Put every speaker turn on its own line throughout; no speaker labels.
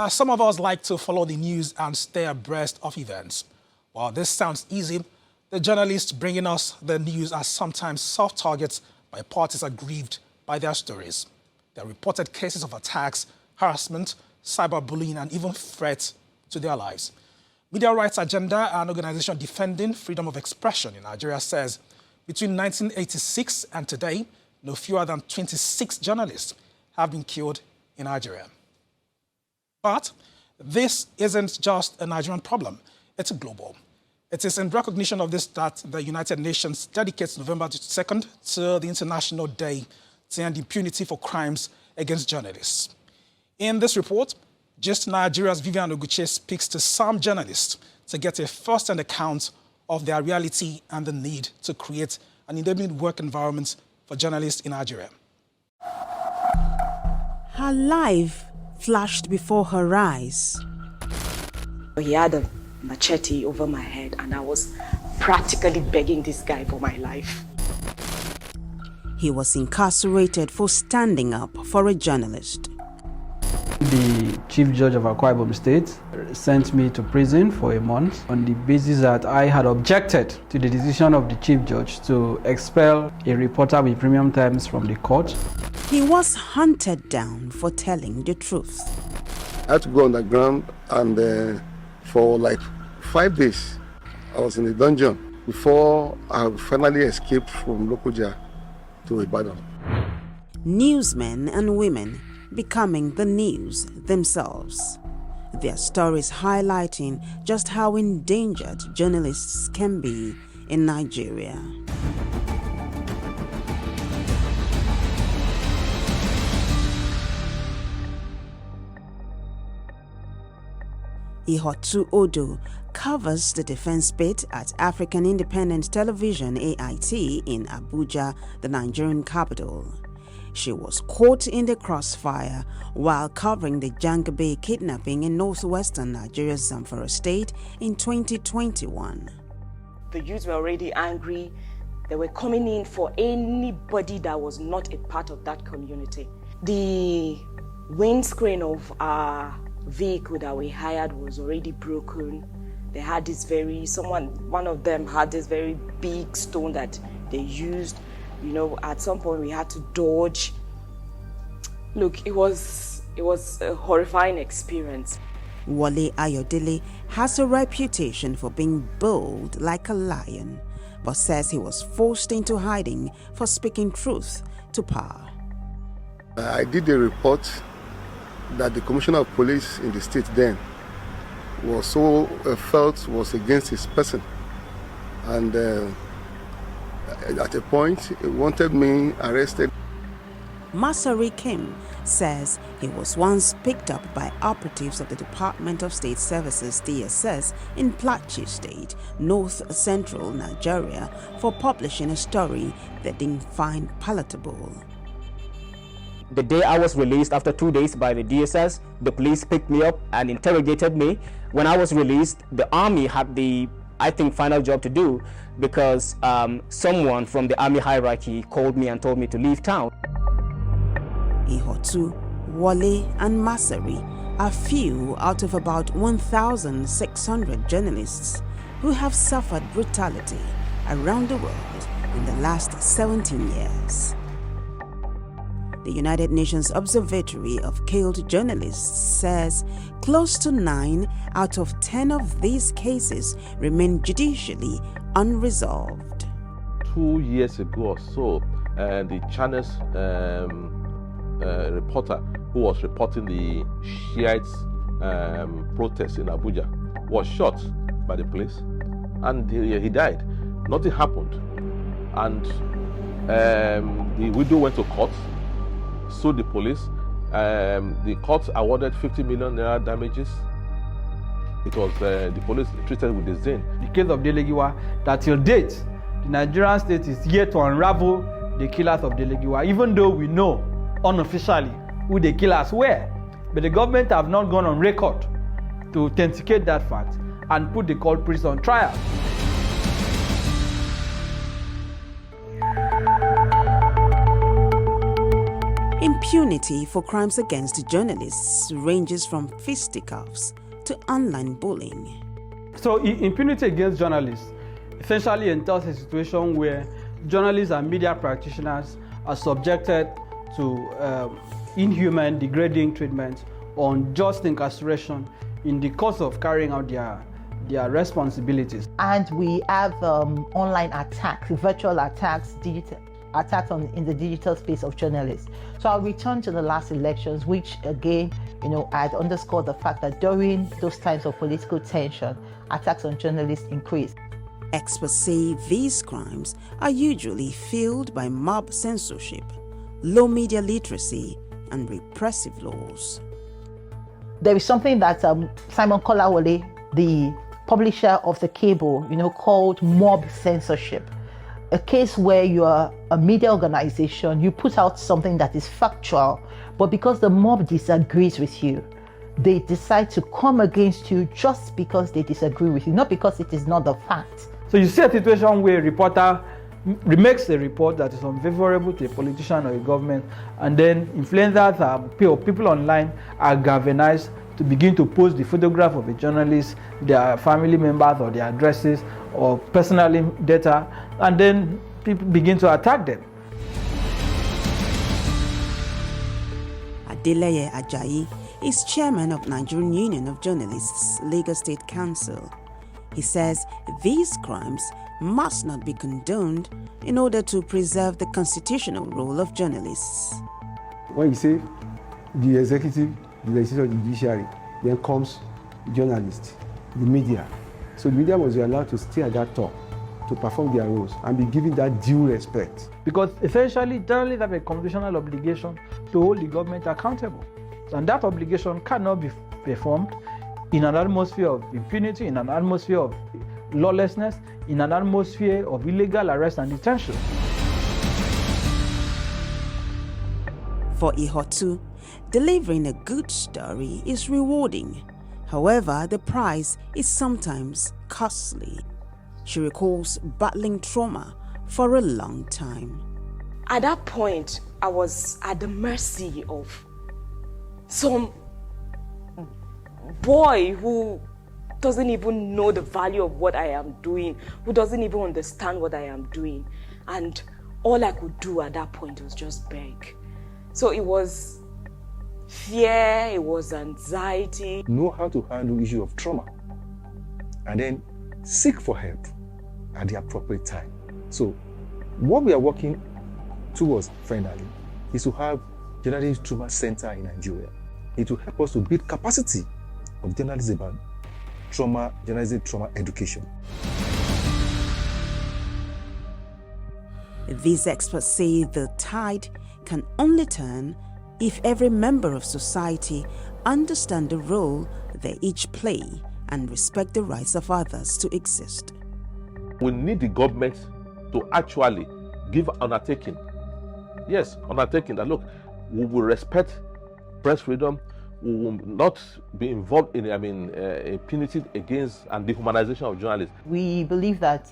Some of us like to follow the news and stay abreast of events. While this sounds easy, the journalists bringing us the news are sometimes soft targets by parties aggrieved by their stories. There are reported cases of attacks, harassment, cyberbullying, and even threats to their lives. Media Rights Agenda, an organization defending freedom of expression in Nigeria, says between 1986 and today, no fewer than 26 journalists have been killed in Nigeria. But this isn't just a Nigerian problem, it's global. It is in recognition of this that the United Nations dedicates November 2nd to the International Day to End Impunity for crimes against journalists. In this report, Just Nigeria's Vivian Oguche speaks to some journalists to get a first-hand account of their reality and the need to create an enabling work environment for journalists in Nigeria.
Her life flashed before her eyes.
He had a machete over my head and I was practically begging this guy for my life.
He was incarcerated for standing up for a journalist.
The chief judge of Akwa Ibom State sent me to prison for a month on the basis that I had objected to the decision of the chief judge to expel a reporter with premium times from the court.
He was hunted down for telling the truth.
I had to go underground and for like 5 days I was in the dungeon before I finally escaped from Lokoja to Ibadan.
Newsmen and women becoming the news themselves. Their stories highlighting just how endangered journalists can be in Nigeria. Ihotu Odo covers the defense bit at African Independent Television AIT in Abuja, the Nigerian capital. She was caught in the crossfire while covering the Jangabe kidnapping in northwestern Nigeria's Zamfara state in 2021.
The youths were already angry. They were coming in for anybody that was not a part of that community. The windscreen of our vehicle that we hired was already broken. They had this one of them had this very big stone that they used. You know, at some point we had to dodge. Look, it was a horrifying experience.
Wale Ayodele has a reputation for being bold like a lion, but says he was forced into hiding for speaking truth to power.
I did a report that the Commissioner of Police in the state then was felt was against his person, and at a point he wanted me arrested.
Masari Kim says he was once picked up by operatives of the Department of State Services DSS in Plateau State, north central Nigeria, for publishing a story they didn't find palatable.
The day I was released, after 2 days by the DSS, the police picked me up and interrogated me. When I was released, the army had the, I think, final job to do because someone from the army hierarchy called me and told me to leave town.
Ihotu, Wale and Masari are few out of about 1,600 journalists who have suffered brutality around the world in the last 17 years. The United Nations Observatory of Killed Journalists says close to 9 out of 10 of these cases remain judicially unresolved.
2 years ago or so, the Channels reporter who was reporting the Shiites protests in Abuja was shot by the police and he died. Nothing happened. And the widow went to court, sued the police. The court awarded 50 million naira damages because the police treated with disdain.
The case of Delegiwa, that till date, the Nigerian state is yet to unravel the killers of Delegiwa, even though we know unofficially who the killers were. But the government have not gone on record to authenticate that fact and put the culprits on trial.
Impunity for crimes against journalists ranges from fisticuffs to online bullying.
So impunity against journalists essentially entails a situation where journalists and media practitioners are subjected to inhuman, degrading treatment or unjust incarceration in the course of carrying out their responsibilities.
And we have online attacks, virtual attacks, digital attacks in the digital space of journalists. So I'll return to the last elections, which again, I'd underscore the fact that during those times of political tension, attacks on journalists increased.
Experts say these crimes are usually fueled by mob censorship, low media literacy, and repressive laws.
There is something that Simon Kolawole, the publisher of the cable, called mob censorship. A case where you are a media organization, you put out something that is factual, but because the mob disagrees with you, they decide to come against you just because they disagree with you, not because it is not the fact.
So you see a situation where a reporter makes a report that is unfavorable to a politician or a government, and then influencers or people online are galvanized to begin to post the photograph of a journalist, their family members or their addresses or personal data, and then people begin to attack them.
Adeleye Ajayi is chairman of Nigerian Union of Journalists, Lagos State Council. He says these crimes must not be condoned in order to preserve the constitutional role of journalists.
When you say the executive, the legislature, the judiciary, then comes journalists, the media. So the media must be allowed to stay at that top, to perform their roles and be given that due respect.
Because essentially, journalists have a constitutional obligation to hold the government accountable. And that obligation cannot be performed in an atmosphere of impunity, in an atmosphere of lawlessness, in an atmosphere of illegal arrest and detention.
For Ihotu, delivering a good story is rewarding. However, the price is sometimes costly. She recalls battling trauma for a long time.
At that point, I was at the mercy of some boy who doesn't even know the value of what I am doing, who doesn't even understand what I am doing. And all I could do at that point was just beg. So it was fear, it was anxiety.
Know how to handle the issue of trauma and then seek for help at the appropriate time. So what we are working towards finally is to have Journalism Trauma Center in Nigeria. It will help us to build capacity of journalism about trauma, journalism trauma education.
These experts say the tide can only turn if every member of society understand the role they each play and respect the rights of others to exist.
We need the government to actually give undertaking. Yes, undertaking that look, we will respect press freedom, we will not be involved in impunity against and dehumanization of journalists.
We believe that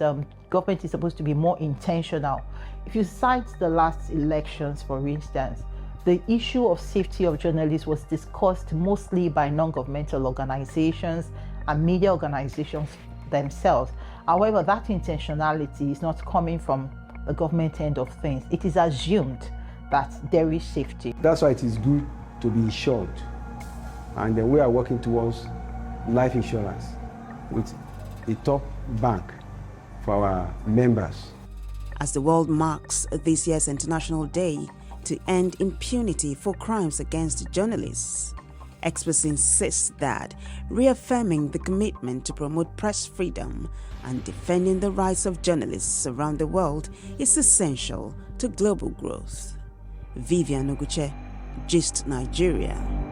government is supposed to be more intentional. If you cite the last elections, for instance, the issue of safety of journalists was discussed mostly by non-governmental organizations and media organizations themselves. However, that intentionality is not coming from the government end of things. It is assumed that there is safety.
That's why it is good to be insured. And then we are working towards life insurance with a top bank for our members.
As the world marks this year's International Day to end impunity for crimes against journalists, experts insist that reaffirming the commitment to promote press freedom and defending the rights of journalists around the world is essential to global growth. Vivian Oguche, Gist Nigeria.